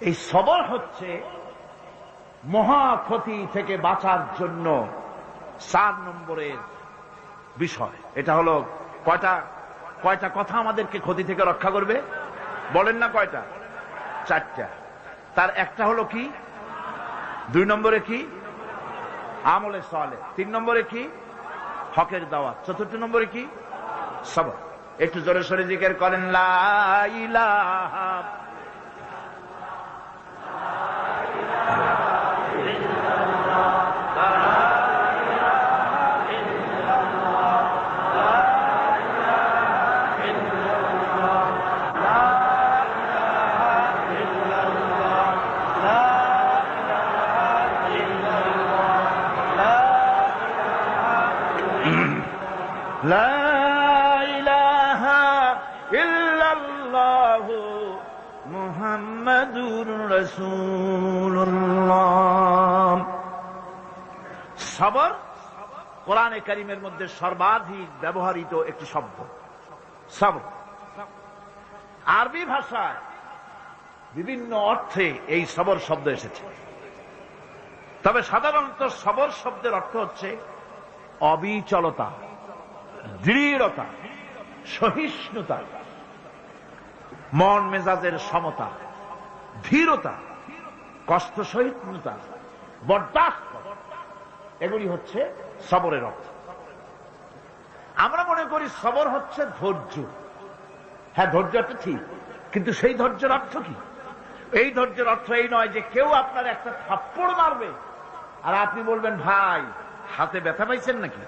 এই সবর হচ্ছে মহা ক্ষতি থেকে বাঁচার জন্য 4 নম্বরের বিষয়। এটা হলো কয়টা কথা আমাদেরকে ক্ষতি থেকে রক্ষা করবে? বলেন না কয়টা? 4টা। তার একটা হলো কি? 2 নম্বরে কি? আমলে সালেহ। 3 নম্বরে কি? হকের দাওয়াত। 4 নম্বরে কি? সবর। একটু জোরে সোরে জিকির করেন, লা ইলাহা ইল্লাল্লাহু মুহাম্মাদুর রাসূলুল্লাহ। সবর কোরআনে কারীমের মধ্যে সর্বাধিক ব্যবহৃত একটি শব্দ। সবর আরবি ভাষায় বিভিন্ন অর্থে এই সবর শব্দ এসেছে, তবে সাধারণত সবর শব্দের অর্থ হচ্ছে অবিচলতা, দৃঢ়তা, সহিষ্ণুতা, মন মেজাজের সমতা, ধীরতা, কষ্ট সহিষ্ণুতা, বরদাস্ত, এগুলি হচ্ছে সবরের অর্থ। আমরা মনে করি সবর হচ্ছে ধৈর্য। হ্যাঁ, ধৈর্যটা ঠিক, কিন্তু সেই ধৈর্যের অর্থ কি? এই ধৈর্যের অর্থ এই নয় যে কেউ আপনার একটা থাপ্পড় মারবে আর আপনি বলবেন, ভাই হাতে ব্যথা পাইছেন নাকি,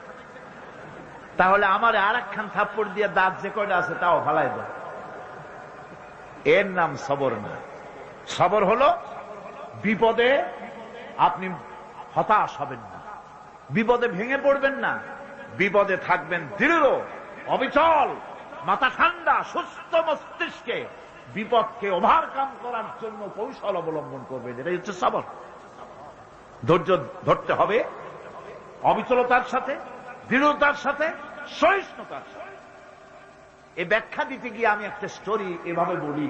তাহলে আমার আর একখান থাপ্পড় দিয়ে দাঁত যে কয়টা আছে তাও ফালাই দেয়। এর নাম সবর না। সবর হলো বিপদে আপনি হতাশ হবেন না, বিপদে ভেঙে পড়বেন না, বিপদে থাকবেন দৃঢ়, অবিচল, মাথা ঠান্ডা, সুস্থ মস্তিষ্কে বিপদকে ওভারকাম করার জন্য কৌশল অবলম্বন করবেন। এটাই হচ্ছে সবর। ধৈর্য ধরতে হবে অবিচলতার সাথে, দৃঢ়তার সাথে, সহিষ্ণুতার সাথে। এই ব্যাখ্যা দিতে গিয়ে আমি একটা স্টোরি এভাবে বলি।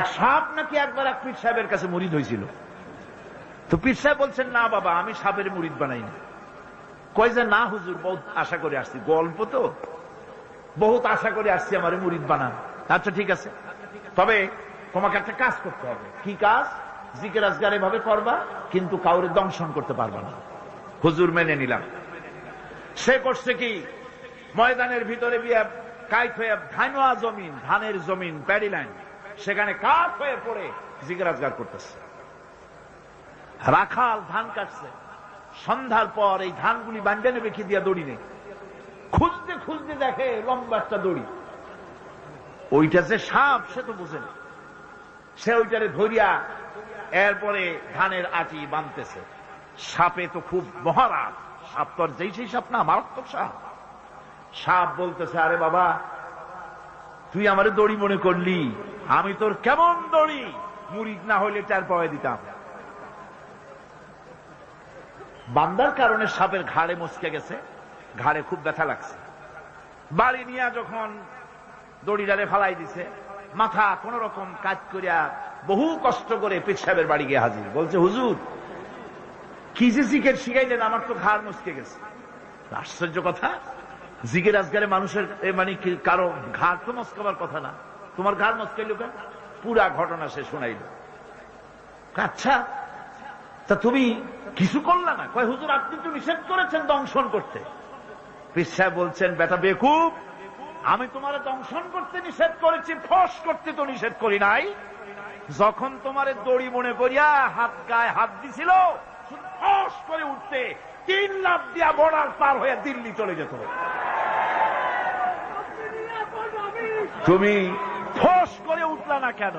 এক সাপ নাকি একবার এক পীর সাহেবের কাছে মুরিদ হয়েছিল। তো পীর সাহেব বলছেন, না বাবা, আমি সাপের মুরিদ বানাই না। কয় যে, না হুজুর, বহুত আশা করে আসছি, গল্প তো, বহুত আশা করে আসছি আমার মুরিদ বানান। আচ্ছা ঠিক আছে, তবে তোমাকে একটা কাজ করতে হবে। কি কাজ? জিকির আজকার এভাবে করবা, কিন্তু কাউরে দংশন করতে পারবা না। হুজুর মেনে নিলাম। সে করছে কি, ময়দানের ভিতরে গিয়ে কাইট হয়ে ধানোয়া জমিন, ধানের জমিন, প্যাডি লাইন, সেখানে কাঠ হয়ে পড়ে জিকির আজকার করতেছে। রাখাল ধান কাটছে। সন্ধ্যার পর এই ধানগুলি বান্ডানে রেখে দিয়া দড়ি নেই, খুঁজতে খুঁজতে দেখে লম্বা একটা দড়ি। ওইটা যে সাপ সে তো বুঝে না। সে ওইটারে ধরিয়া এরপরে ধানের আটি বাঁধতেছে। সাপে তো খুব মহারাজ, সাপ তো আর যেই সেই সাপ না, মারাত্মক সাপ। সাপ বলতেছে, আরে বাবা, তুই আমারে দড়ি মনে করলি, আমি তোর কেমন দড়ি, মুরিদ না হইলে চার পাওয়া দিতাম। বান্দার কারণে সাপের ঘাড়ে মুচকে গেছে, ঘাড়ে খুব ব্যথা লাগছে। বাড়ি নিয়ে যখন দড়িটারে ফালাই দিছে, মাথা কোন রকম কাজ করিয়া বহু কষ্ট করে পীর সাহেবের বাড়ি গিয়ে হাজির। বলছে, হুজুর কি যে জিকির শিখাইলেন, আমার তো ঘাড় মুচকে গেছে। আশ্চর্য কথা, জিকির আজকারে মানুষের মানে কারো ঘাড় তো মস্কাবার কথা না, তোমার ঘাড় মস্কাইল কেন? পুরা ঘটনা সে শোনাইল। আচ্ছা, তা তুমি কিছু করলা না? কয়, হুজুর আপনি তো নিষেধ করেছেন দংশন করতে। পীর সাহেব বলছেন, বেটা বেকুব, আমি তোমারে দংশন করতে নিষেধ করেছি, ফস করতে তো নিষেধ করি নাই। যখন তোমারে দড়ি মনে করিয়া হাত গায়ে হাত দিছিল, ফস করে উঠতে 3 লাফ দিয়া বর্ডার পার হয়ে দিল্লি চলে যেত। তুমি ফস করে উঠলা না কেন?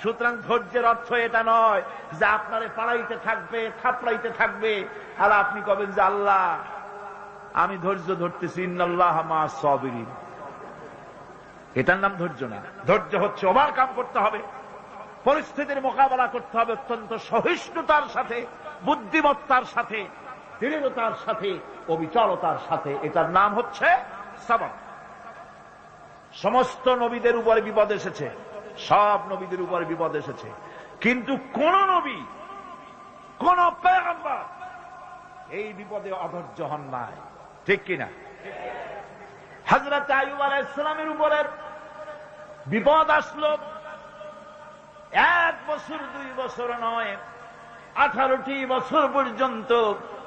সুতরাং ধৈর্যের অর্থ এটা নয় যে আপনারে পাড়াইতে থাকবে, থাপড়াইতে থাকবে, আর আপনি কবেন যে আল্লাহ আমি ধৈর্য ধরতেছি, ইন্নাল্লাহা মা'আস সাবিরিন। এটার নাম ধৈর্য না। ধৈর্য হচ্ছে ওভারকাম করতে হবে, পরিস্থিতির মোকাবেলা করতে হবে অত্যন্ত সহিষ্ণুতার সাথে, বুদ্ধিমত্তার সাথে, দৃঢ়তার সাথে, অবিচলতার সাথে। এটার নাম হচ্ছে সবর। সমস্ত নবীদের উপরে বিপদ এসেছে, সব নবীদের উপরে বিপদ এসেছে, কিন্তু কোন নবী, কোন পয়গম্বর এই বিপদে অধৈর্য হন নাই, ঠিক কিনা? হযরত আইয়ুব আলাইহিস সালামের উপরে বিপদ আসলো, 1 বছর 2 বছর নয়, 18টি বছর পর্যন্ত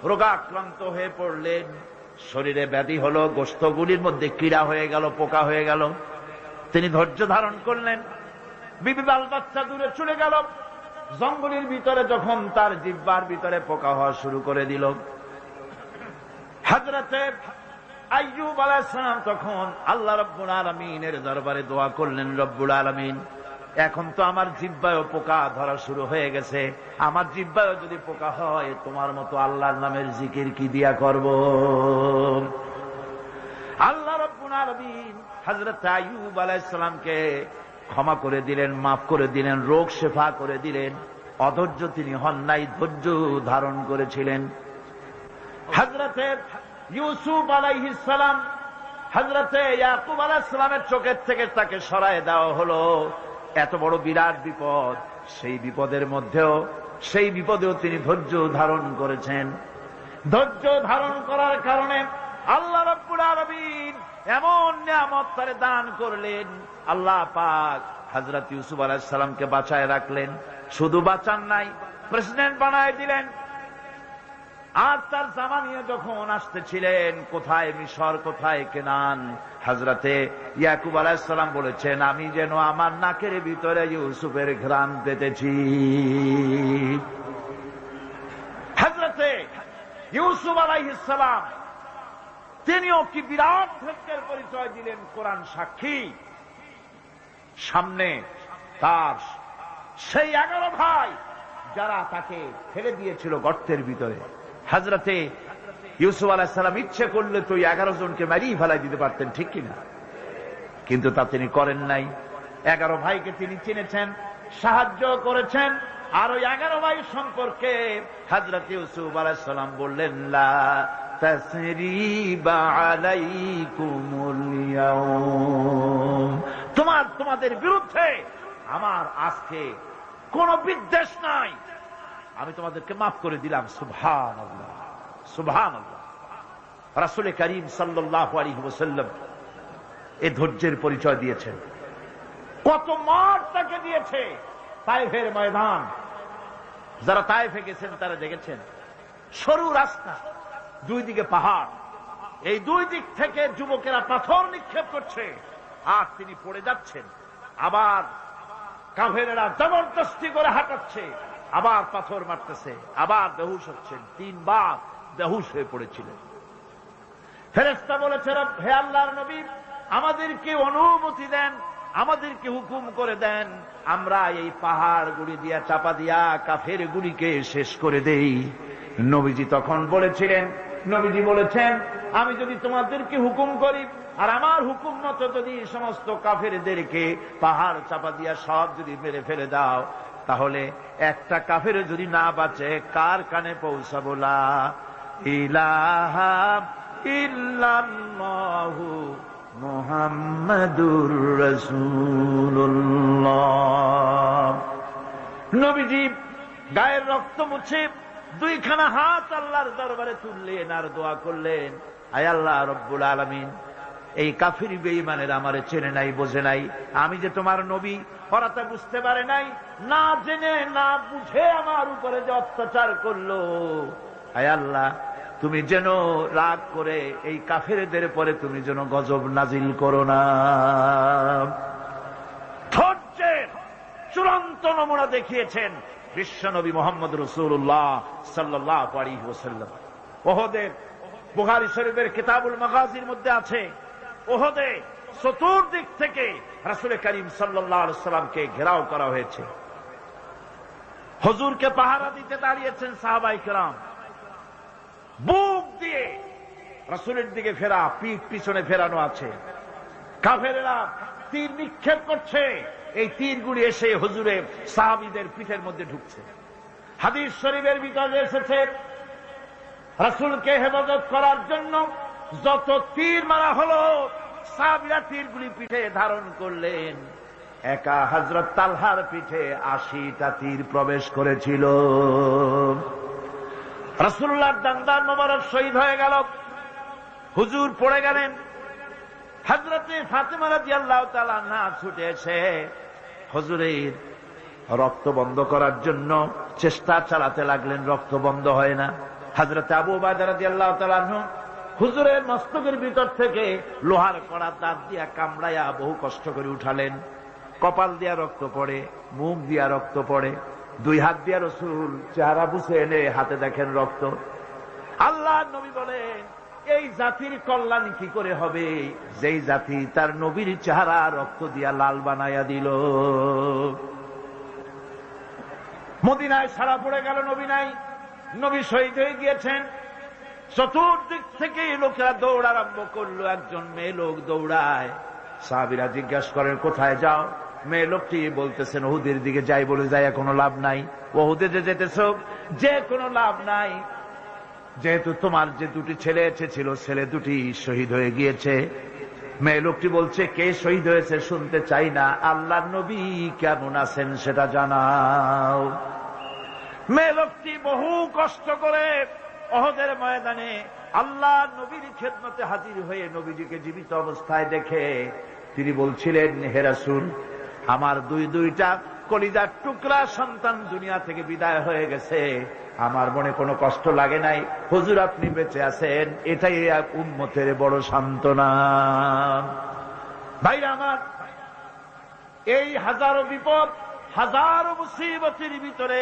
রোগাক্রান্ত হয়ে পড়লেন। শরীরে ব্যাধি হলো, গোশতগুলির মধ্যে কীড়া হয়ে গেল, পোকা হয়ে গেল। তিনি ধৈর্য ধারণ করলেন। বিবি বাল বাচ্চা দূরে চলে গেল। জঙ্গলের ভিতরে যখন তার জিহ্বার ভিতরে পোকা হওয়া শুরু করে দিল, হযরতে আইয়ুব আলাইহিস সালাম তখন আল্লাহ রাব্বুল আলামিনের দরবারে দোয়া করলেন, রব্বুল আলামিন, এখন তো আমার জিহ্বায়ও পোকা ধরা শুরু হয়ে গেছে, আমার জিহ্বায়ও যদি পোকা হয়, তোমার মতো আল্লাহর নামের জিকির কি দিয়া করব? আল্লাহ রাব্বুল আলামিন হযরত আইয়ুব আলাইহিস সালামকে ক্ষমা করে দিলেন, মাফ করে দিলেন, রোগ শেফা করে দিলেন। অধৈর্য তিনি হন নাই, ধৈর্য ধারণ করেছিলেন। হযরতে ইউসুফ আলাইহিস সালাম, হযরতে ইয়াকুব আলাইহিস সালামের চোখের থেকে তাকে সরায় দেওয়া হলো। এত বড় বিরাট বিপদ, সেই বিপদেও তিনি ধৈর্য ধারণ করেছেন। ধৈর্য ধারণ করার কারণে আল্লাহ রাব্বুল আলামিন এমন নিয়ামত তারে দান করলেন। আল্লাহ পাক হযরত ইউসুফ আলাইহিস সালামকে বাঁচায় রাখলেন। শুধু বাঁচান নাই, প্রেসিডেন্ট বানায় দিলেন। আর তার জামা নিয়ে যখন আসতেছিলেন, কোথায় মিশর, কোথায় কেনান, হযরতে ইয়াকুব আলাইহিস সালাম বলেছেন, আমি যেন আমার নাকের ভিতরে ইউসুফের ঘ্রাণ পেতেছি। হযরতে ইউসুফ আলাইহিস সালাম তিনিও কি বিরাট ধৈর্যের পরিচয় দিলেন, কোরআন সাক্ষী। সামনে তার সেই 11 ভাই যারা তাকে ফেলে দিয়েছিল গর্তের ভিতরে। হযরতে ইউসুফ আলাইহিস সালাম ইচ্ছে করলে তো 11 জনকে মারিয়ে ফেলাই দিতে পারতেন, ঠিক কিনা? কিন্তু তা তিনি করেন নাই। 11 ভাইকে তিনি চিনেছেন, সাহায্য করেছেন। আর ওই 11 ভাই সম্পর্কে হযরত ইউসুফ আলাইহিস সালাম বললেন, লা তাসরিবা আলাইকুমুল ইয়াউম, তোমাদের বিরুদ্ধে আমার আজকে কোন বিদ্বেষ নাই, আমি তোমাদেরকে মাফ করে দিলাম। সুবহানাল্লাহ, সুবহানাল্লাহ। রাসূল করিম সাল্লাল্লাহু আলাইহি ওয়াসাল্লাম এই ধৈর্যের পরিচয় দিয়েছেন। কত মার তাকে দিয়েছে তায়েফের ময়দান। যারা তায়েফে গেছেন তারা দেখেছেন, সরু রাস্তা, 2 দিকে পাহাড়, এই 2 দিক থেকে যুবকেরা পাথর নিক্ষেপ করছে, আর তিনি পড়ে যাচ্ছেন। আবার কাফেরেরা জবরদস্তি করে হাঁটাচ্ছে, আবার পাথর মারতেছে, আবার বেহুশ হচ্ছেন। 3 বার বেহুশ হয়ে পড়েছিলেন। ফেরেশতা বলেছে, হে আল্লাহর নবী, আমাদেরকে অনুমতি দেন, আমাদেরকে হুকুম করে দেন, আমরা এই পাহাড়গুলি দিয়া চাপা দিয়া কাফের গুলিকে শেষ করে দেই। নবীজি তখন বলেছেন, আমি যদি তোমাদেরকে হুকুম করি আর আমার হুকুম মতো যদি সমস্ত কাফেরদেরকে পাহাড় চাপা দিয়া সব যদি মেরে ফেলে দাও, তাহলে একটা কাফের যদি না বাঁচে, কার কানে পৌঁছাবো? লা ইলাহা ইল্লাল্লাহু মুহাম্মাদুর রাসূলুল্লাহ। নবীজি গায়ের রক্ত মুছে 2খানা হাত আল্লাহর দরবারে তুললেন আর দোয়া করলেন, আয় আল্লাহ রব্বুল আলামিন, এই কাফির বেঈমানের আমারে চেনে নাই, বোঝে নাই, আমি যে তোমার নবী ওরা তা বুঝতে পারে নাই, না জেনে না বুঝে আমার উপরে যে অত্যাচার করলো, আয় আল্লাহ তুমি যেন রাগ করে এই কাফেরদের পরে তুমি যেন গজব নাজিল করো না। ধৈর্যের চূড়ান্ত নমুনা দেখিয়েছেন বিশ্বনবী মুহাম্মদ রাসূলুল্লাহ সাল্লাল্লাহু আলাইহি ওয়াসাল্লাম। উহুদের বুখারী শরীফের কিতাবুল মাগাজির মধ্যে আছে, উহুদে চতুর্দিক থেকে রাসূল করিম সাল্লাল্লাহু আলাইহি ওয়াসাল্লামকে ঘেরাও করা হয়েছে। হুজুরকে পাহারা দিতে দাঁড়িয়েছেন সাহাবায়ে কেরাম, বুক দিয়ে রাসূলের দিকে ফেরা, পিঠ পিছনে ফেরানো আছে। কাফেরেরা তীর নিক্ষেপ করছে, এই তীরগুলি এসে হুজুরের সাহাবীদের পিঠের মধ্যে ঢুকছে। হাদিস শরীফের ভিতরে এসেছে, রাসূলকে হেফাজত করার জন্য যত তীর মারা হলো, সাহাবীরা তীরগুলি পিঠে ধারণ করলেন। একা হযরত তালহার পিঠে 80টা তীর প্রবেশ করেছিল। রাসূলুল্লাহর দান্দার মোবারক শহীদ হয়ে গেল, হুজুর পড়ে গেলেন। হযরতে ফাতেমা রাদিয়াল্লাহু তাআলা আনহা ছুটে এসে হুজুরের রক্ত বন্ধ করার জন্য চেষ্টা চালাতে লাগলেন, রক্ত বন্ধ হয় না। হযরতে আবু উবাইদা রাদিয়াল্লাহু তাআলা আনহু হুজুরের মস্তকের ভিতর থেকে লোহার কড়া দাঁত দিয়া কামড়াইয়া বহু কষ্ট করে উঠালেন। কপাল দিয়া রক্ত পড়ে, মুখ দিয়া রক্ত পড়ে, 2 হাত দিয়া রাসূল চেহারা বুঝে এনে হাতে দেখেন রক্ত। আল্লাহর নবী বলেন, এই জাতির কল্যাণ কি করে হবে যেই জাতি তার নবীর চেহারা রক্ত দিয়া লাল বানাইয়া দিল। মদিনায় সারা পড়ে গেল, নবী নাই, নবী শহীদ হয়ে গিয়েছেন। চতুর্দিক থেকে লোকেরা দৌড় আরম্ভ করলো, একজন মেয়ে লোক দৌড়ায়। সাহাবীরা জিজ্ঞাসা করেন, কোথায় যাও? মেয়ে লোকটি বলতেছেন, উহুদের দিকে যাই। বলে যাই কোনো লাভ নাই, উহুদে যে যেতেছ যে কোনো লাভ নাই, যেহেতু তোমার যে 2টি ছেলে এসেছিল ছেলে 2টি শহীদ হয়ে গিয়েছে। মেয়ে লোকটি বলছে, কে শহীদ হয়েছে শুনতে চাই না, আল্লাহর নবী কেমন আছেন সেটা জানাও। মেয়ে লোকটি বহু কষ্ট করে উহুদের ময়দানে আল্লাহর নবীর খেদমতে হাজির হয়ে নবীজিকে জীবিত অবস্থায় দেখে তিনি বলছিলেন, হে রাসূল, আমার 2টা কলিজার টুকরা সন্তান দুনিয়া থেকে বিদায় হয়ে গেছে, আমার মনে কোনো কষ্ট লাগে নাই। হুজুর আপনি বেঁচে আছেন, এটাই উম্মতের বড় সান্ত্বনা। ভাইরা আমার, এই হাজারো বিপদ, হাজারো মুসিবতের ভিতরে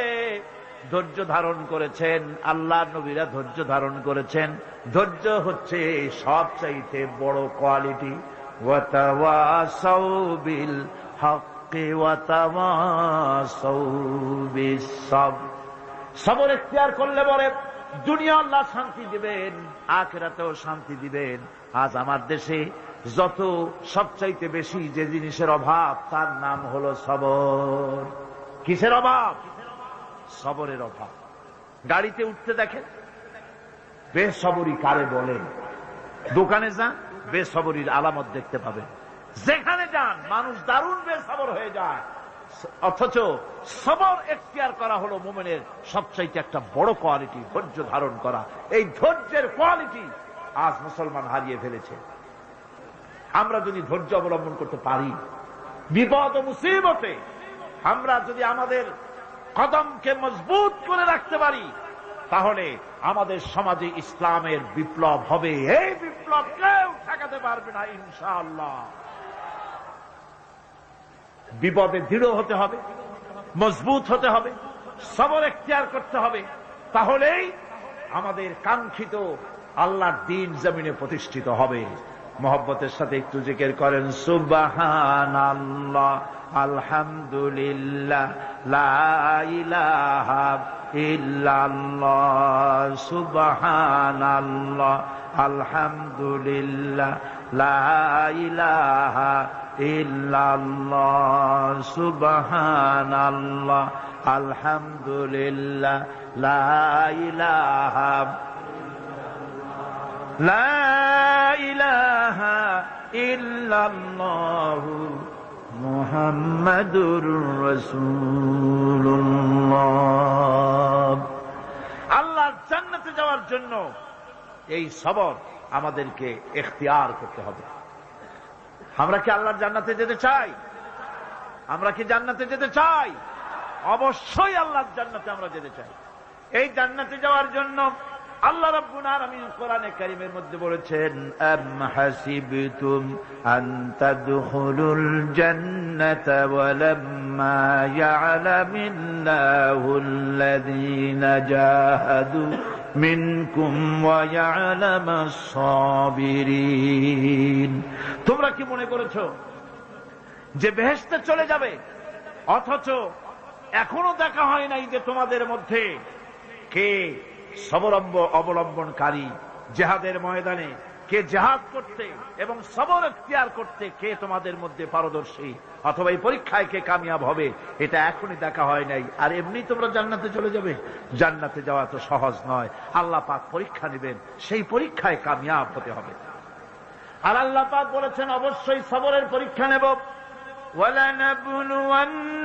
ধৈর্য ধারণ করেছেন আল্লাহর নবীরা, ধৈর্য ধারণ করেছেন। ধৈর্য হচ্ছে সবচাইতে বড় কোয়ালিটি। ওয়াতাওয়াসাউ বিল হক্কি ওয়াতাওয়াসাউ বিস সাবর। সবর ইখতিয়ার করলে পরে দুনিয়া আল্লাহ শান্তি দিবেন, আখিরাতেও শান্তি দিবেন। আজ আমার দেশে যত সবচাইতে বেশি যে জিনিসের অভাব তার নাম হলো সবর। কিসের অভাব? সবরের অভাব। গাড়িতে উঠতে দেখেন, বেসবরি কারে বলেন। দোকানে যান, বেসবরির আলামত দেখতে পাবেন। যেখানে যান মানুষ দারুণ বেসবর হয়ে যায়। অথচ সবর এখতিয়ার করা হলো মুমিনের সবচাইতে একটা বড় কোয়ালিটি, ধৈর্য ধারণ করা। এই ধৈর্যের কোয়ালিটি আজ মুসলমান হারিয়ে ফেলেছে। আমরা যদি ধৈর্য অবলম্বন করতে পারি, বিপদ ও মুসিবতে আমরা যদি আমাদের কদমকে মজবুত করে রাখতে পারি, তাহলে আমাদের সমাজে ইসলামের বিপ্লব হবে। এই বিপ্লব কেউ ঠেকাতে পারবে না ইনশাআল্লাহ। বিপদে দৃঢ় হতে হবে, মজবুত হতে হবে, সবর এখতিয়ার করতে হবে, তাহলেই আমাদের কাঙ্ক্ষিত আল্লাহর দ্বীন জমিনে প্রতিষ্ঠিত হবে। মহব্বতের সাথে একটু জিকির করেন, সুবহানাল্লাহ, আলহামদুলিল্লাহ, লা ইলাহা ইল্লাল্লাহ, সুবহানাল্লাহ, আলহামদুলিল্লাহ, লা ইলাহা ইল্লাল্লাহ, সুবহানাল্লাহ, আলহামদুলিল্লাহ, লা ইলাহা ইল্লাল্লাহ, মুহাম্মাদুর রাসূলুল্লাহ। আল্লাহর জান্নাতে যাওয়ার জন্য এই সবর আমাদেরকে ইখতিয়ার করতে হবে। আমরা কি আল্লাহর জান্নাতে যেতে চাই? আমরা কি জান্নাতে যেতে চাই? অবশ্যই আল্লাহর জান্নাতে আমরা যেতে চাই। এই জান্নাতে যাওয়ার জন্য আল্লাহ রাব্বুল আলামিন কোরআনে কারীমের মধ্যে বলেছেন, আম হাসিবতুম আন তাদখুলুল জান্নাতা ওয়া লাম্মা ইয়া'লামিল্লাহুল্লাযীনা জাহাদু মিনকুম ওয়া ইয়া'লামাস সাবিরিন। তোমরা কি মনে করেছো যে বেহেশতে চলে যাবে, অথচ এখনো দেখা হয় নাই যে তোমাদের মধ্যে কে সবর অবলম্বনকারী, জেহাদের ময়দানে কে জেহাদ করতে এবং সবর এখতিয়ার করতে কে তোমাদের মধ্যে পারদর্শী, অথবা এই পরীক্ষায় কে কামিয়াব হবে, এটা এখনই দেখা হয় নাই। আর এমনি তোমরা জান্নাতে চলে যাবে? জান্নাতে যাওয়া তো সহজ নয়। আল্লাহ পাক পরীক্ষা নেবেন, সেই পরীক্ষায় কামিয়াব হতে হবে। আর আল্লাহ পাক বলেছেন, অবশ্যই সবরের পরীক্ষা নেব। وَلَنَبْلُوَنَّكُمْ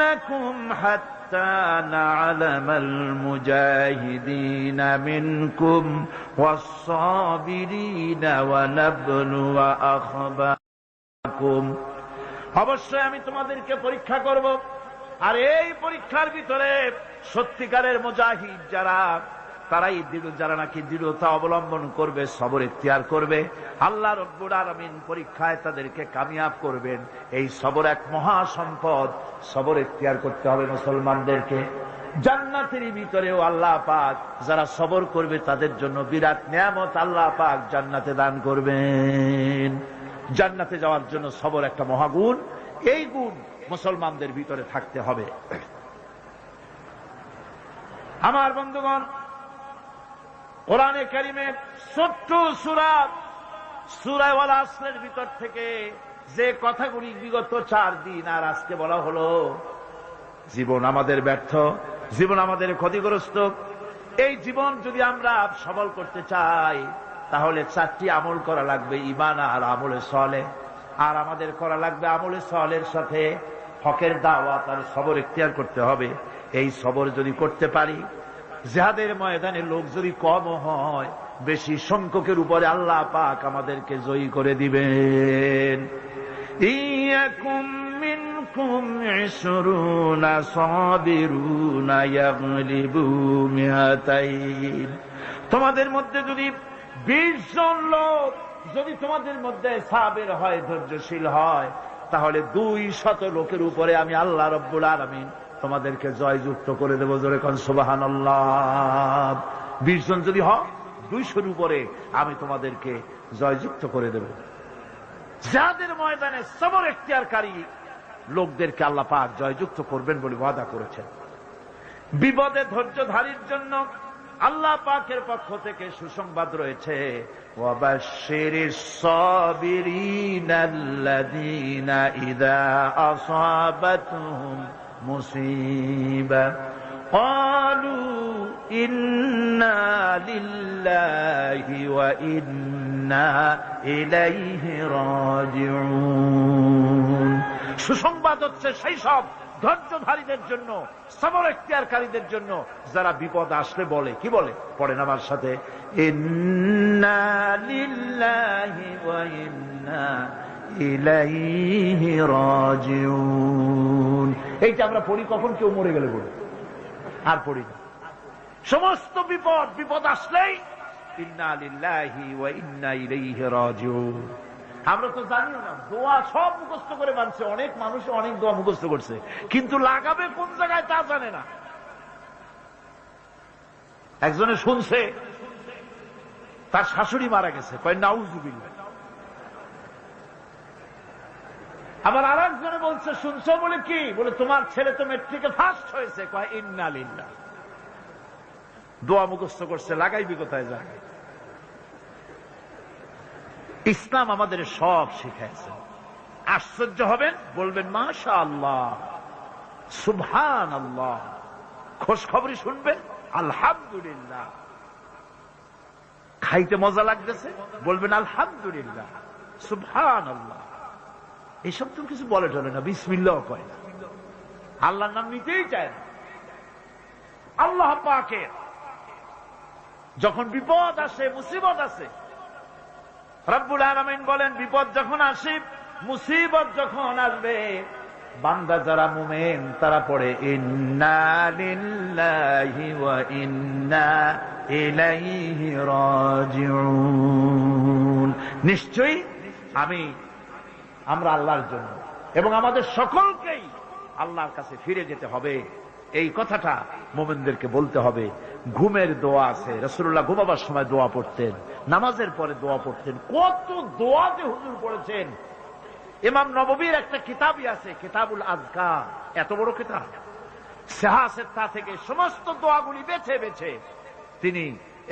حَتَّى نَعْلَمَ الْمُجَاهِدِينَ مِنْكُمْ وَالصَّابِرِينَ وَنَبْلُوَ أَخْبَارَكُمْ। অবশ্যই আমি তোমাদেরকে পরীক্ষা করব, আর এই পরীক্ষার ভিতরে সত্যিকারের মুজাহিদ যারা, তারাই যারা নাকি দৃঢ়তা অবলম্বন করবে, সবর ইখতিয়ার করবে, আল্লাহ রব্বুল আলামিন পরীক্ষায় তাদেরকে কামিয়াব করবেন। এই সবর এক মহা সম্পদ। সবর ইখতিয়ার করতে হবে মুসলমানদেরকে। জান্নাতের ভিতরেও আল্লাহ পাক যারা সবর করবে তাদের জন্য বিরাট নিয়ামত আল্লাহ পাক জান্নাতে দান করবেন। জান্নাতে যাওয়ার জন্য সবর একটা মহাগুণ। এই গুণ মুসলমানদের ভিতরে থাকতে হবে। আমার বন্ধুগণ, কোরআনে কারীমের ছোট্ট সূরা ওয়াল আসরের ভিতর থেকে যে কথাগুলি বিগত 4 দিন আর আজকে বলা হলো, জীবন আমাদের ব্যর্থ, জীবন আমাদের ক্ষতিগ্রস্ত। এই জীবন যদি আমরা সবল করতে চাই তাহলে 4টি আমল করা লাগবে, ঈমান আর আমলে সালেহ। আর আমাদের করা লাগবে আমলে সালেহের সাথে হকের দাওয়াত আর সবর ইখতিয়ার করতে হবে। এই সবর যদি করতে পারি, জিহাদের ময়দানে লোক যদি কম হয়, বেশি সংখ্যকের উপরে আল্লাহ পাক আমাদেরকে জয়ী করে দিবেন। ইয়াকুম মিনকুম 20 সাবিরুনা ইয়াগলিবু মিআতাইন। তোমাদের মধ্যে যদি 20 জন লোক যদি তোমাদের মধ্যে সাবির হয়, ধৈর্যশীল হয়, তাহলে 200 লোকের উপরে আমি আল্লাহ রব্বুল আলামিন তোমাদেরকে জয়যুক্ত করে দেব। জোরে কোন সুবহানাল্লাহ। 20 জন যদি হয়, 200-র উপরে আমি তোমাদেরকে জয়যুক্ত করে দেব। যাদের ময়দানে সবর ইখতিয়ারকারী লোকদেরকে আল্লাহ পাক জয়যুক্ত করবেন বলে ওয়াদা করেছেন। বিপদে ধৈর্যধারীর জন্য আল্লাহ পাকের পক্ষ থেকে সুসংবাদ রয়েছে, ওয়াবাশশিরিস সাবিরিনাল্লাযীনা ইযা আসাবাতুহুম মুসিবা ক্বালু ইন্না লিল্লাহি ওয়া ইন্না ইলাইহি রাজিউন। সুসংবাদ হচ্ছে সেই সব ধৈর্যধারীদের জন্য, সবর ইখতিয়ারকারীদের জন্য, যারা বিপদ আসলে বলে, কি বলে? পড়েন আমার সাথে, ইন্না লিল্লাহি ওয়া ইন্না ইলাইহি রাজিউন। এইটা আমরা পড়ি কখন? কেউ মরে গেলে বলি, আর পড়ি না। সমস্ত বিপদ আসলেই ইন্না লিল্লাহি ওয়া ইন্না ইলাইহি রাজিউন। আমরা তো জানিও না, দোয়া সব মুখস্থ করে বানছে। অনেক মানুষ অনেক দোয়া মুখস্থ করছে, কিন্তু লাগাবে কোন জায়গায় তা জানে না। একজনে শুনছে তার শাশুড়ি মারা গেছে, কয় নাউজুবিল্লাহ। আবার আর একজনে বলছে, শুনছো বলে কি? বলে তোমার ছেলে তো মেট্রিকে ফার্স্ট হয়েছে, কয় ইন্না লিল্লাহ। দোয়া মুখস্থ করছে, লাগাইবি কোথায় যায়? ইসলাম আমাদের সব শিখাইছে। আশ্চর্য হবেন, বলবেন মাশাআল্লাহ, সুবহানাল্লাহ। খোঁজ খবরই শুনবেন, আলহামদুলিল্লাহ। খাইতে মজা লাগতেছে, বলবেন আলহামদুলিল্লাহ, সুবহানাল্লাহ। এসব তো কিছু বলে টলে না, বিসমিল্লাহ কয় না, আল্লাহর নাম নিতেই চায় না। আল্লাহ পাকের যখন বিপদ আসে, মুসিবত আসে, রব্বুল আলামিন বলেন, বিপদ যখন আসে, মুসিবত যখন আসবে, বান্দা যারা মুমিন তারা পড়ে ইন্না লিল্লাহি ওয়া ইন্না ইলাইহি রাজিউন। নিশ্চয়ই আমরা আল্লাহর জন্য এবং আমাদের সকলকেই আল্লাহর কাছে ফিরে যেতে হবে। এই কথাটা মুমিনদেরকে বলতে হবে। ঘুমের দোয়া আছে, রাসূলুল্লাহ ঘুমাবার সময় দোয়া পড়তেন, নামাজের পরে দোয়া পড়তেন। কত দোয়া যে হুজুর পড়েছেন। ইমাম নববীর একটা কিতাবই আছে, কিতাবুল আযকার, এত বড় কিতাব। সিহাসেত্তা থেকে সমস্ত দোয়াগুলি বেছে বেছে তিনি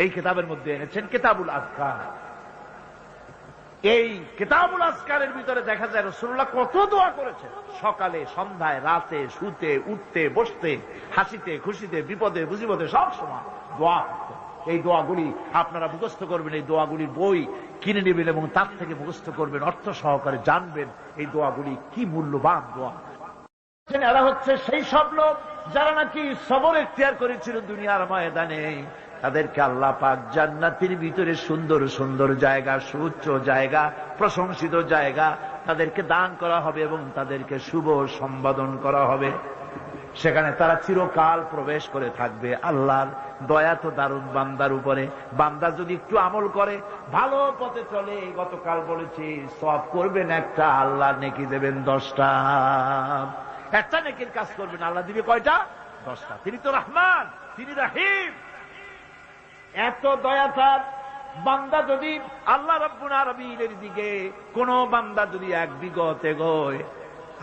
এই কিতাবের মধ্যে এনেছেন, কিতাবুল আযকার। এই কিতাবুল আযকারের ভিতরে দেখা যায় রাসূলুল্লাহ কত দোয়া করেছেন। সকালে, সন্ধ্যায়, রাতে, শুতে, উঠতে, বসতে, হাসিতে, খুশিতে, বিপদে, মুসিবতে, সব সময় দোয়া করতেন। এই দোয়াগুলি আপনারা মুখস্থ করবেন। এই দোয়াগুলির বই কিনে নেবেন এবং তার থেকে মুখস্থ করবেন, অর্থ সহকারে জানবেন এই দোয়াগুলি কি মূল্যবান দোয়া। এরা হচ্ছে সেই সব লোক যারা নাকি সবর এখতিয়ার করেছিল দুনিয়ার ময়দানে। তাদেরকে আল্লাহ পাক জান্নাতের ভিতরে সুন্দর সুন্দর জায়গা, সুউচ্চ জায়গা, প্রশংসিত জায়গা তাদেরকে দান করা হবে এবং তাদেরকে শুভ সম্বোধন করা হবে। সেখানে তারা চিরকাল প্রবেশ করে থাকবে। আল্লাহর দয়া তো দারুণ বান্দার উপরে। বান্দা যদি একটু আমল করে, ভালো পথে চলে, গতকাল বলেছি সওয়াব করবেন একটা, আল্লাহ নেকি দেবেন 10টা। একটা নেকির কাজ করবেন, আল্লাহ দিবে কয়টা? 10টা। তিনি তো রহমান, তিনি রহিম। এত দয়া তার। বান্দা যদি আল্লাহ রাব্বুল আলামিনের দিকে, কোন বান্দা যদি এক বিগত এগোয়,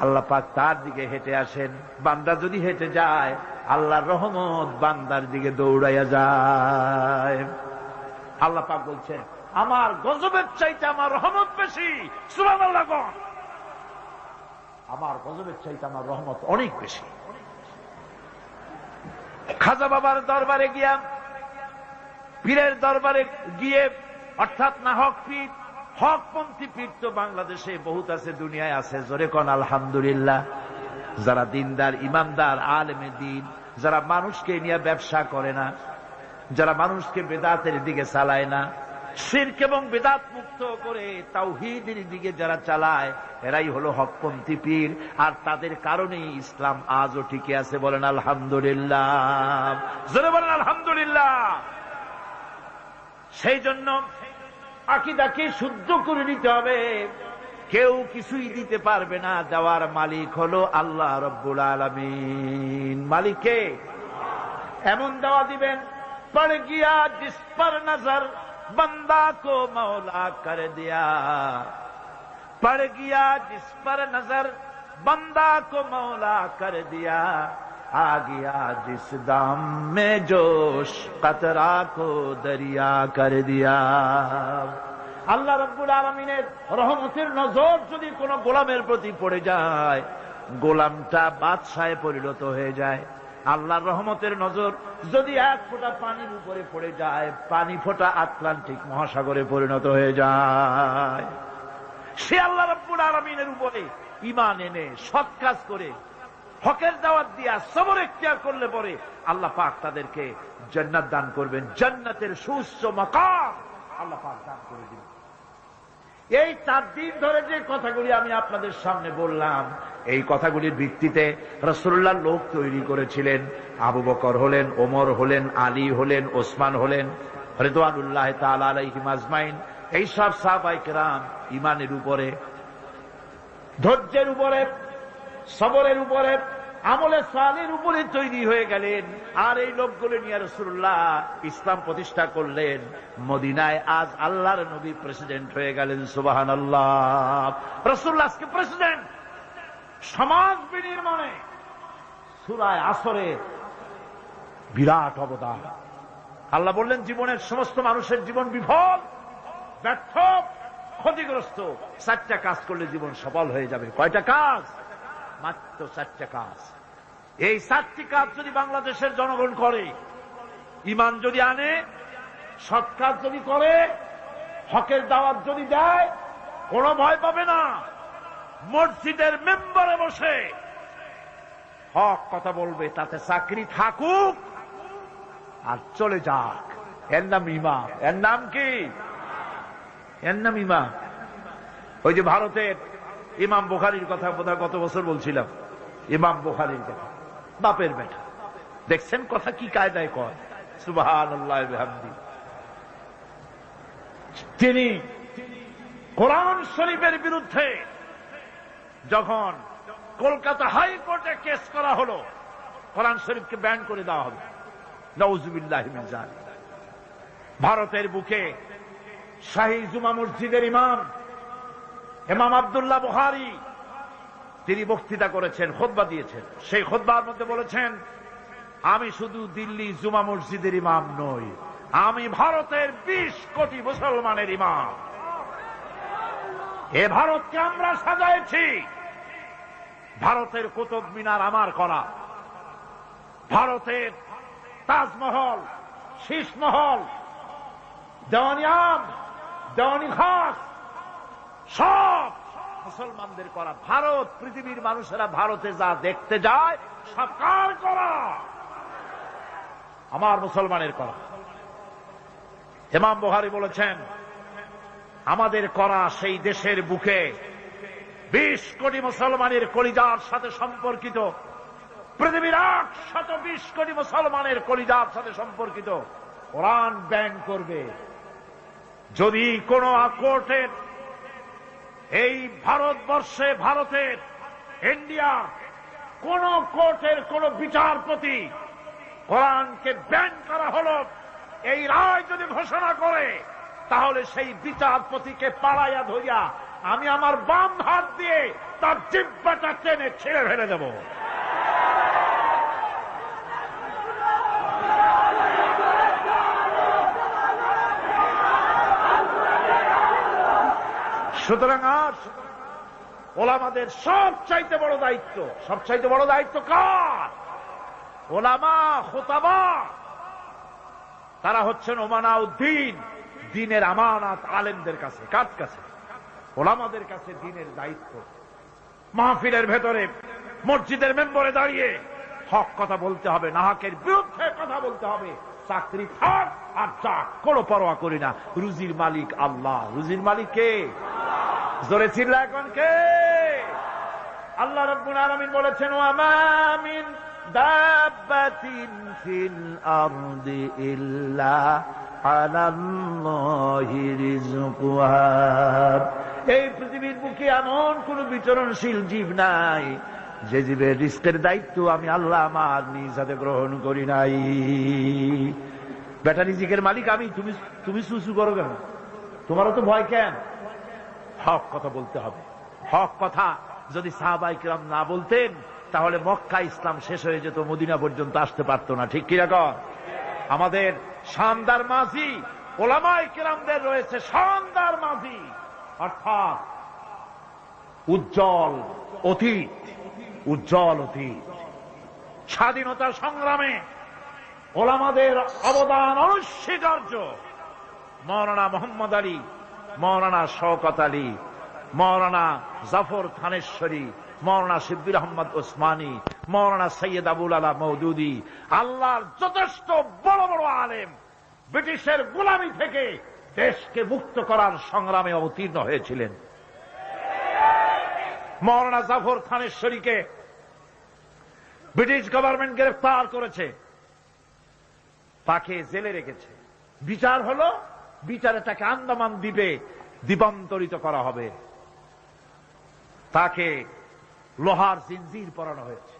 আল্লাহ পাক তার দিকে হেঁটে আসেন। বান্দা যদি হেঁটে যায়, আল্লাহর রহমত বান্দার দিকে দৌড়াইয়া যায়। আল্লাহ পাক বলছেন, আমার গজবের চাইতে আমার রহমত বেশি। সুবহানাল্লাহ। আমার গজবের চাইতে আমার রহমত অনেক বেশি। খাজা বাবার দরবারে গিয়া, পীরের দরবারে গিয়ে, অর্থাৎ না হক পীর, হকপন্থী পীর তো বাংলাদেশে বহুত আছে, দুনিয়ায় আছে। জোরে কোন আলহামদুলিল্লাহ। যারা দিনদার, ইমানদার, আলেমে দিন, যারা মানুষকে নিয়ে ব্যবসা করে না, যারা মানুষকে বেদাতের দিকে চালায় না, শিরক এবং বেদাত মুক্ত করে তাওহীদের দিকে যারা চালায়, এরাই হলো হকপন্থী পীর। আর তাদের কারণেই ইসলাম আজও টিকে আছে। বলেন আলহামদুলিল্লাহ। জোরে বলেন আলহামদুলিল্লাহ। সেই জন্য আকীদাকে শুদ্ধ করে নিতে হবে। কেউ কিছুই দিতে পারবে না, দেওয়ার মালিক হলো আল্লাহ রাব্বুল আলামিন। মালিক কে? এমন দেওয়া দিবেন, পড় গিয়া জিস পর নজর बंदा को मौला कर दिया, पड़ गया जिस पर नजर बंदा को मौला कर दिया, आ गया जिस दाम में जोश कतरा को दरिया कर दिया। আল্লাহ রাব্বুল আলামিনের রহমতের নজর যদি কোন গোলামের প্রতি পড়ে যায়, গোলামটা বাদশাহে পরিণত হয়ে যায়। আল্লাহর রহমতের নজর যদি এক ফোঁটা পানির উপরে পড়ে যায়, পানি ফোঁটা আটলান্টিক মহাসাগরে পরিণত হয়ে যায়। সে আল্লাহ রাব্বুল আলামিনের উপরে ঈমান এনে সৎ কাজ করে, হকের দাওয়াত দিয়া সবর এখতিয়ার করলে পরে আল্লাহ পাক তাদেরকে জান্নাত দান করবেন। জান্নাতের সুউচ্চ মাকাম আল্লাহ পাক দান করে দিবেন। এই 4 দিন ধরে যে কথাগুলি আমি আপনাদের সামনে বললাম, এই কথাগুলির ভিত্তিতে রাসূলুল্লাহ লোক তৈরি করেছিলেন। আবু বকর হলেন, ওমর হলেন, আলী হলেন, ওসমান হলেন, রিদওয়ানুল্লাহ তাআলা আলাইহিম আজমাইন। এই সব সাহাবায়ে কেরাম ঈমানের উপরে, ধৈর্যের উপরে, সবরের উপরে, আমলে সালের উপরে তৈরি হয়ে গেলেন। আর এই লোকগুলো নিয়ে রাসূলুল্লাহ ইসলাম প্রতিষ্ঠা করলেন। মদিনায় আজ আল্লাহর নবী প্রেসিডেন্ট হয়ে গেলেন। সুবহানাল্লাহ। রাসূলুল্লাহ আজকে প্রেসিডেন্ট। সমাজ বিনির্মাণে সূরা আসরে বিরাট অবদান। আল্লাহ বললেন, জীবনের সমস্ত মানুষের জীবন বিফল, ব্যর্থ, ক্ষতিগ্রস্ত। 4টা কাজ করলে জীবন সফল হয়ে যাবে। কয়টা কাজ? মাত্র 4টা কাজ। এই 4টি কাজ যদি বাংলাদেশের জনগণ করে, ঈমান যদি আনে, সৎ কাজ যদি করে, হকের দাওয়াত যদি দেয়, কোনো ভয় পাবে না। মসজিদের মেম্বারে বসে হক কথা বলবে, তাতে চাকরি থাকুক আর চলে যাক। এর নাম ইমাম। এর নাম কি? এর নাম ইমাম। ওই যে ভারতের ইমাম বুখারীর কথা বোধহয় গত বছর বলছিলাম। ইমাম বুখারীর কথা, বাপের বেটা। দেখছেন কথা কি কায়দায় কয়। সুবহানাল্লাহ বিহামদি। তিনি কোরআন শরীফের বিরুদ্ধে যখন কলকাতা হাইকোর্টে কেস করা হলো, কোরআন শরীফকে ব্যান করে দেওয়া হবে, নাউযুবিল্লাহি মিন যালিক। ভারতের বুকে শাহী জুমা মসজিদের ইমাম ইমাম আব্দুল্লাহ বুখারী তিনি বক্তৃতা করেছেন, খুতবা দিয়েছেন। সেই খুতবার মধ্যে বলেছেন, আমি শুধু দিল্লি জুমা মসজিদের ইমাম নই, আমি ভারতের 20 কোটি মুসলমানের ইমাম। এ ভারতকে আমরা সাজাইছি। ভারতের কুতুব মিনার আমার করা, ভারতের তাজমহল, শীষমহল, দেওয়ানি আম, দেওয়ানি খাস, সব মুসলমানদের করা। ভারত, পৃথিবীর মানুষেরা ভারতে যা দেখতে যায় সব কার করা? আমার মুসলমানের করা। ইমাম বুখারী বলেছেন, আমাদের করা সেই দেশের বুকে 20 কোটি মুসলমানের কলিজার সাথে সম্পর্কিত, পৃথিবীর 120 কোটি মুসলমানের কলিজার সাথে সম্পর্কিত। কোরআন ব্যান করবে যদি কোন কোর্টের, এই ভারতবর্ষে, ভারতের, ইন্ডিয়া, কোন কোর্টের কোন বিচারপতি কোরআনকে ব্যান করা হলো এই রায় যদি ঘোষণা করে, তাহলে সেই বিচারপতিকে পালাইয়া ধরিয়া আমি আমার বাম হাত দিয়ে তার জিহ্বাটা টেনে ছিঁড়ে ফেলে দেব। সুতরাং আজ ওলামাদের সবচাইতে বড় দায়িত্ব, সবচাইতে বড় দায়িত্ব কার? ওলামা, খুতাবা, তারা হচ্ছেন ওমানাউদ্দিন, দ্বীনের আমানত আলেমদের কাছে। কার কাছে? ওলামাদের কাছে দ্বীনের দায়িত্ব। মাহফিলের ভেতরে, মসজিদের মেম্বরে দাঁড়িয়ে হক কথা বলতে হবে, নাহকের বিরুদ্ধে কথা বলতে হবে। চাকরি থাক আর যাক, কোনো পরোয়া করি না। রুজির মালিক আল্লাহ। রুজির মালিক কে? জোরে চিল্লা এখন কে? আল্লাহ রাব্বুল আলামিন বলেছেন, ওয়া মা মিন দাব্বাতিন ফিল আরদি ইল্লা আলাল্লাহি রিজকুহা। এই পৃথিবীর বুকে এমন কোন বিচরণশীল জীব নাই যে জীবের রিস্কের দায়িত্ব আমি আল্লাহ আমার নিজ হাতে গ্রহণ করি নাই। বেটা রিজিকের মালিক আমি, তুমি সুসু করো কেন? তোমারও তো ভয় কেন? হক কথা বলতে হবে। হক কথা যদি সাহাবায়ে কিরাম না বলতেন, তাহলে মক্কা ইসলাম শেষ হয়ে যেত, মদিনা পর্যন্ত আসতে পারতো না। ঠিক কিরকম? আমাদের শানদার মাঝি, ওলামায়ে কিরামদের রয়েছে শানদার মাঝি, অর্থাৎ উজ্জ্বল অতীত। উজ্জ্বল অতীত। স্বাধীনতা সংগ্রামে ওলামাদের অবদান অনস্বীকার্য। মৌলানা মোহাম্মদ আলী, মৌলানা শওকত আলী, মৌলানা জাফর থানেশ্বরী, মৌলানা শিব্বির আহমদ ওসমানী, মৌলানা সৈয়দ আবুল আলা মওদুদি, আল্লাহর যথেষ্ট বড় বড় আলেম ব্রিটিশের গোলামি থেকে দেশকে মুক্ত করার সংগ্রামে অবতীর্ণ হয়েছিলেন। মৌলানা জাফর থানেশ্বরীকে ব্রিটিশ গভর্নমেন্ট গ্রেফতার করেছে, তাকে জেলে রেখেছে। বিচার হলো, বিচারে তাকে আন্দামান দ্বীপে দ্বীপান্তরিত করা হবে। তাকে লোহার জিনজির পরানো হয়েছে।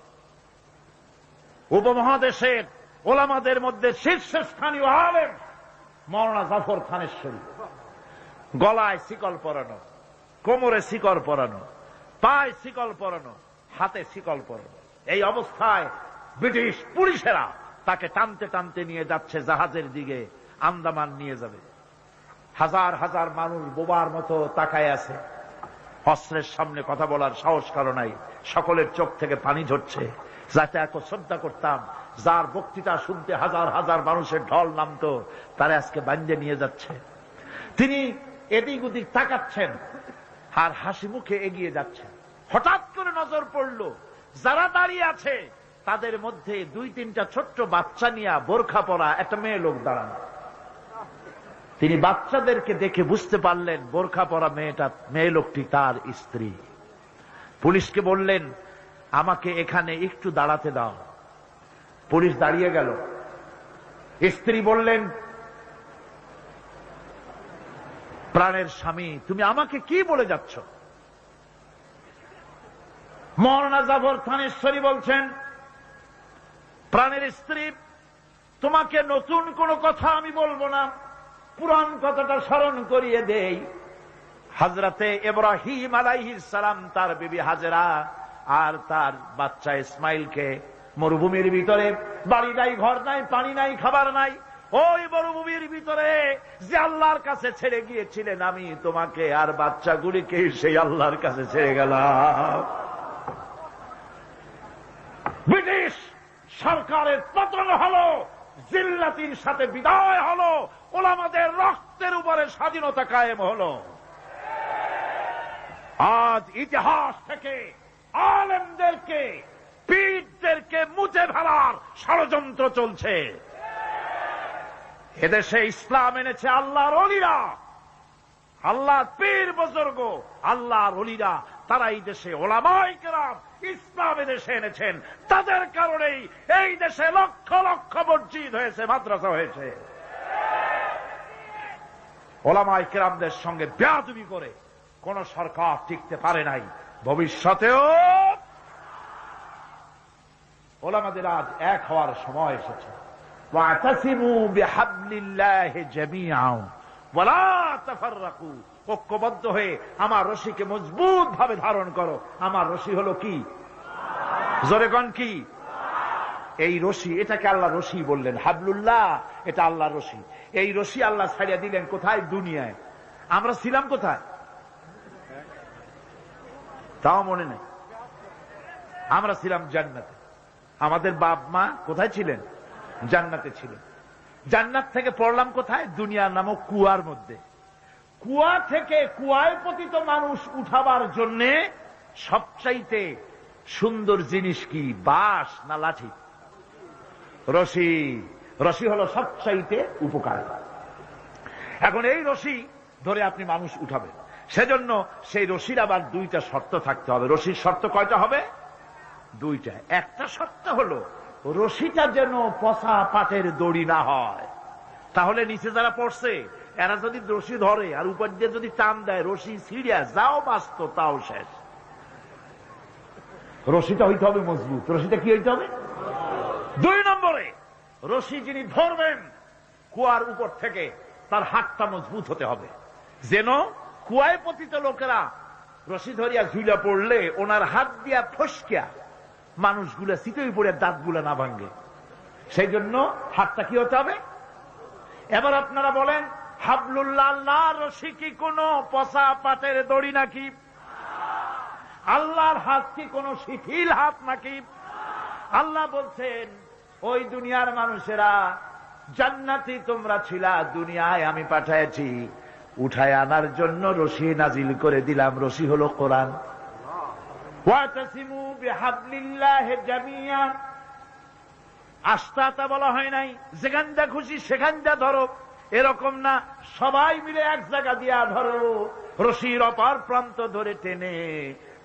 উপমহাদেশের ওলামাদের মধ্যে শীর্ষস্থানীয় আলেম মৌলানা জাফর থানেশ্বরী, গলায় শিকল পরানো, কোমরে শিকল পরানো, পায়ে শিকল পরানো, হাতে শিকল পরানো। এই অবস্থায় ব্রিটিশ পুলিশেরা তাকে টানতে টানতে নিয়ে যাচ্ছে জাহাজের দিকে, আন্দামান নিয়ে যাবে। হাজার হাজার মানুষ বোবার মতো তাকায় আছে। অস্ত্রের সামনে কথা বলার সাহস কারো নাই। সকলের চোখ থেকে পানি ঝরছে। যাতে এত শ্রদ্ধা করতাম, যার বক্তৃতা শুনতে হাজার হাজার মানুষের ঢল নামতো, তারা আজকে বান্ধে নিয়ে যাচ্ছে। তিনি এদিক ওদিক তাকাচ্ছেন আর হাসি মুখে এগিয়ে যাচ্ছেন। হঠাৎ করে নজর পড়ল, যারা দাঁড়িয়ে আছে তাদের মধ্যে 2-3টা ছোট্ট বাচ্চা নিয়ে বোরখা পরা একটা মেয়ে লোক দাঁড়ানো। তিনি বাচ্চাদেরকে দেখে বুঝতে পারলেন বোরখা পরা মেয়ে লোকটি তার স্ত্রী। পুলিশকে বললেন, আমাকে এখানে একটু দাঁড়াতে দাও। পুলিশ দাঁড়িয়ে গেল। স্ত্রী বললেন, প্রাণের স্বামী, তুমি আমাকে কি বলে যাচ্ছ? মৌলানা জাফর থানেশ্বরী বলছেন, প্রাণের স্ত্রী, তোমাকে নতুন কোন কথা আমি বলবো না, পুরান কথাটা স্মরণ করিয়ে দেই। হযরতে ইব্রাহিম আলাইহিস সালাম তার বিবি হাজেরা আর তার বাচ্চা ইসমাইলকে মরুভূমির ভিতরে, বাড়ি নাই, ঘর নাই, পানি নাই, খাবার নাই, ওই মরুভূমির ভিতরে যে আল্লাহর কাছে ছেড়ে গিয়েছিলেন, আমি তোমাকে আর বাচ্চাগুলিকে সেই আল্লাহর কাছে ছেড়ে গেলাম। ব্রিটিশ সরকারের পতন হলো, জিল্লাতির সাথে বিদায় হলো, ওলামাদের রক্তের উপরে স্বাধীনতা কায়েম হলো। আজ ইতিহাস থেকে আলেমদেরকে, পীরদেরকে মুছে ফেলার ষড়যন্ত্র চলছে। এদেশে ইসলাম এনেছে আল্লাহর ওলিরা, আল্লাহর পীর বুজুর্গ, আল্লাহর ওলিরা। তারা এই দেশে ওলামায়ে কেরাম ইসলাম এদেশে এনেছেন। তাদের কারণেই এই দেশে লক্ষ লক্ষ মসজিদ হয়েছে, মাদ্রাসা হয়েছে। ওলামায়ে কেরামদের সঙ্গে বেয়াদবি করে কোন সরকার টিকতে পারে নাই, ভবিষ্যতেও ওলামাদের আজ এক হওয়ার সময় এসেছে। ওয়াতাসিমু বিহাবলিল্লাহি জামিআন ওয়া লা তাফাররাকু, ঐক্যবদ্ধ হয়ে আমার রশিকে মজবুত ভাবে ধারণ করো। আমার রশি হলো কি? জোরে কোন কি? এই রশি, এটাকে আল্লাহ রশি বললেন। হাবলুল্লাহ, এটা আল্লাহ রশি। এই রশি আল্লাহ ছাড়িয়ে দিলেন কোথায়? দুনিয়ায়। আমরা ছিলাম কোথায়? তাও মনে নেই। আমরা ছিলাম জান্নাতে। আমাদের বাপ মা কোথায় ছিলেন? জান্নাতে ছিলেন। জান্নাত থেকে পড়লাম কোথায়? দুনিয়া নামক কুয়ার মধ্যে। কুয়া থেকে কুয়ায় পতিত মানুষ উঠাবার জন্য সবচাইতে সুন্দর জিনিস কি? বাঁশ না লাঠি? রশি। রশি হলো সবচাইতে উপকার। এখন এই রশি ধরে আপনি মানুষ উঠাবেন, সেজন্য সেই রশির আবার দুইটা শর্ত থাকতে হবে। রশির শর্ত কয়টা হবে? দুইটা। একটা শর্ত হলো রশিটা যেন পচা পাটের দড়ি না হয়, তাহলে নিচে যারা পড়ছে এরা যদি রশি ধরে আর উপর দিয়ে যদি টান দেয়, রশি ছিঁড়িয়া যাও বাঁচত তাও শেষ। রশিটা হইতে হবে মজবুত। রশিটা কি হইতে হবে? দুই নম্বরে, রশি যিনি ধরবেন কুয়ার উপর থেকে, তার হাতটা মজবুত হতে হবে, যেন কুয়ায় পতিত লোকেরা রশি ধরিয়া ঝুলা পড়লে ওনার হাত দিয়া ফসকিয়া মানুষগুলা চিতই পড়ে দাঁতগুলা না ভাঙ্গে। সেই জন্য হাতটা কি হতে হবে? এবার আপনারা বলেন, হাবলুল্লাহ আল্লাহর রশি কি কোন পচা পাটের দড়ি নাকি? আল্লাহর হাত কি কোন শিথিল হাত নাকি? আল্লাহ বলছেন, ওই দুনিয়ার মানুষেরা, জান্নাতি তোমরা ছিলা, দুনিয়ায় আমি পাঠাইছি, উঠায় আনার জন্য রশি নাজিল করে দিলাম। রশি হলো কোরআন। ওয়াতাসিমু বিহাবলিল্লাহি জামিআন, আস্তাতা বলা হয় নাই যেখানটা খুশি সেখানটা ধরো, এরকম না, সবাই মিলে এক জায়গা দিয়া ধরো। রশির অপর প্রান্ত ধরে টেনে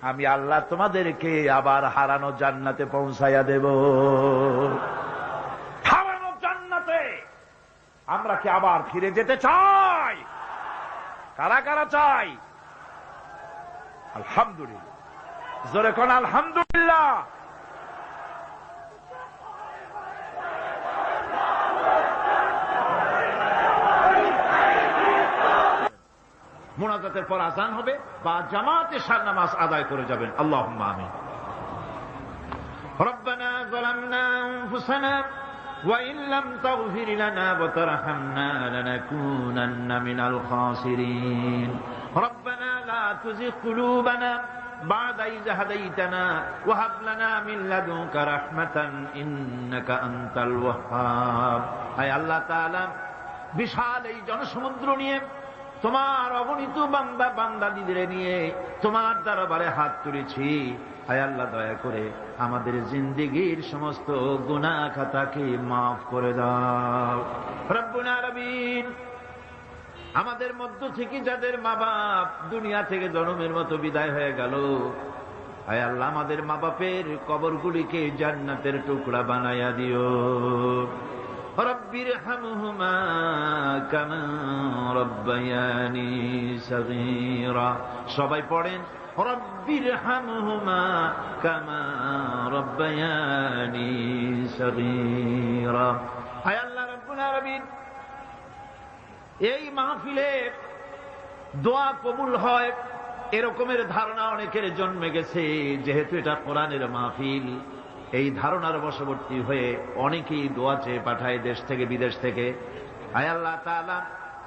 আমি আল্লাহ তোমাদেরকে আবার হারানো জান্নাতে পৌঁছাইয়া দেব। হারানো জান্নাতে আমরা কি আবার ফিরে যেতে চাই? কারা কারা চাই? আলহামদুলিল্লাহ, জোরে কোন আলহামদুলিল্লাহ। মুনাজাতের পর আযান হবে বা জামাতে শার নামাজ আদায় করে যাবেন। আল্লাহুম্মা আমিন। রব্বানা যালামনা আনফুসানা ওয়া ইন লাম তাগফির লানা ওয়া তারহামনা লানাকুনান্না মিনাল খাসিরিন। রব্বানা লা তুযিগ কুলুবানা বা'দা ইয হাদাইতানা ওয়া হাব লানা মিন লাদুনকা রাহমাতান ইন্নাকা আনতাল ওয়াহ্হাব। হে আল্লাহ তাআলা, বিশাল এই জনসমুদ্র নিয়ে, তোমার অগণিত বান্দা বান্দাদের নিয়ে তোমার দরবারে হাত তুলেছি। হে আল্লাহ, দয়া করে আমাদের জিন্দেগীর সমস্ত গুনাহ খাতাকে মাফ করে দাও। রব্বুল আলামিন, আমাদের মধ্য থেকে যাদের মা বাপ দুনিয়া থেকে জন্মের মতো বিদায় হয়ে গেল, হে আল্লাহ, আমাদের মা বাপের কবরগুলিকে জান্নাতের টুকরা বানাইয়া দিও। রব্বিরহামহুমা কামা রব্বায়ানি সগীরা। সবাই পড়েন, রব্বিরহামহুমা কামা রব্বায়ানি সগীরা। হে আল্লাহ রাব্বুল আলামিন, এই মাহফিলে দোয়া কবুল হয় এরকমের ধারণা অনেকের জন্মে গেছে। যেহেতু এটা কোরআনের মাহফিল, এই ধারণার বশবর্তী হয়ে অনেকেই দোয়া চেয়ে পাঠায় দেশ থেকে বিদেশ থেকে। হে আল্লাহ তাআলা,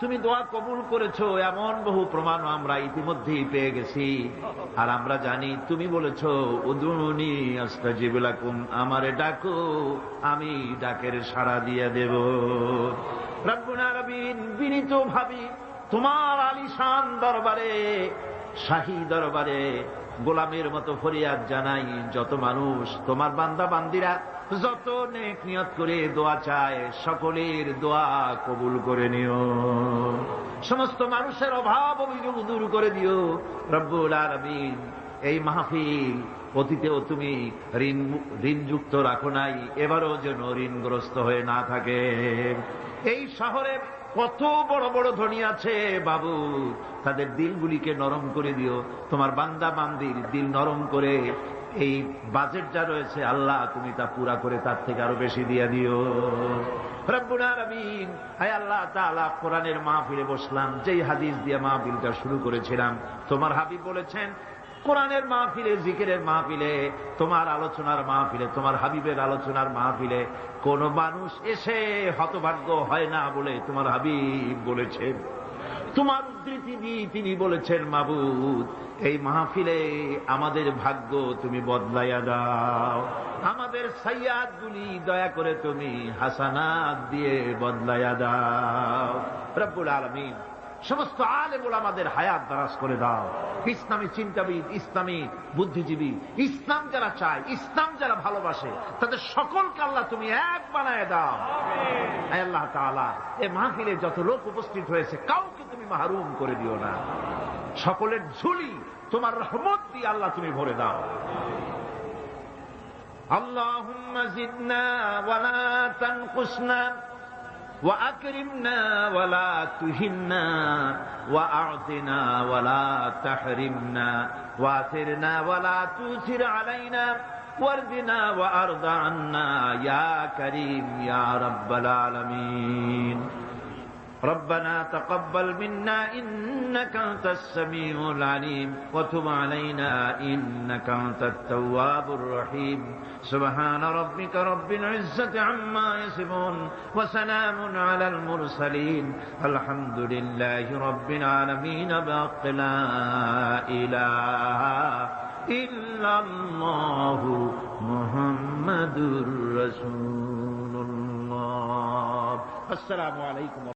তুমি দোয়া কবুল করেছো এমন বহু প্রমাণ আমরা ইতিমধ্যেই পেয়ে গেছি। আর আমরা জানি তুমি বলেছো, উদুনি আস্তাজিব লাকুম, আমারে ডাকো আমি ডাকের সাড়া দিয়ে দেব। রব্বুল আলামিন, বিনীত ভাবি তোমার আলিশান দরবারে শাহী দরবারে গোলামের মতো ফরিয়াদ জানাই, যত মানুষ তোমার বান্দা বান্দিরা যত নেক নিয়ত করে দোয়া চায়, সকলের দোয়া কবুল করে নিও। সমস্ত মানুষের অভাব অভিযোগ দূর করে দিও রব্বুল আলামিন। এই মাহফিল অতীতেও তুমি ঋণযুক্ত রাখো নাই, এবারও যেন ঋণগ্রস্ত হয়ে না থাকে। এই শহরের কত বড় বড় ধনী আছে বাবু, তাদের দিলগুলিকে নরম করে দিও। তোমার বান্দা বান্দির দিল নরম করে এই বাজেট যা রয়েছে আল্লাহ তুমি তা পুরা করে তার থেকে আরো বেশি দিয়ে দিও রব্বুল আলামিন। হায় আল্লাহ তাআলা, কোরআনের মাহফিলে বসলাম, যেই হাদিস দিয়ে মাহফিলটা শুরু করেছিলাম, তোমার হাবিব বলেছেন কোরআনের মাহফিলে, জিকিরের মাহফিলে, তোমার আলোচনার মাহফিলে, তোমার হাবিবের আলোচনার মাহফিলে কোন মানুষ এসে হতভাগ্য হয় না বলে তোমার হাবিব বলেছেন। তোমার উদ্ধৃতি দিয়ে তিনি বলেছেন, মাবুদ এই মাহফিলে আমাদের ভাগ্য তুমি বদলাইয়া দাও, আমাদের সাইয়্যাত গুলি দয়া করে তুমি হাসানাত দিয়ে বদলাইয়া দাও রব্বুল আলামিন। সমস্ত আলেম ওলামাদের হায়াত দারাজ করে দাও। ইসলামী চিন্তাবিদ, ইসলামী বুদ্ধিজীবী, ইসলাম যারা চায়, ইসলাম যারা ভালোবাসে, তাদের সকলকে আল্লাহ তুমি এক বানায় দাও। আয় আল্লাহ তাআলা, এই মাহফিলে যত লোক উপস্থিত হয়েছে কাউকে তুমি মাহরুম করে দিও না। সকলের ঝুলি তোমার রহমত দিয়ে আল্লাহ তুমি ভরে দাও। আল্লাহুম্মা জিদনা ওয়ালা তানকুসনা وأكرمنا ولا تهنا وأعطنا ولا تحرمنا وآثرنا ولا تؤثر علينا وارضنا وأرض عنا يا كريم يا رب العالمين ربنا تقبل منا إنك أنت السميع العليم وتب علينا إنك أنت التواب الرحيم سبحان ربك رب العزة عما يصفون وسلام على المرسلين الحمد لله رب العالمين بحق لا إله إلا الله محمد رسول الله السلام عليكم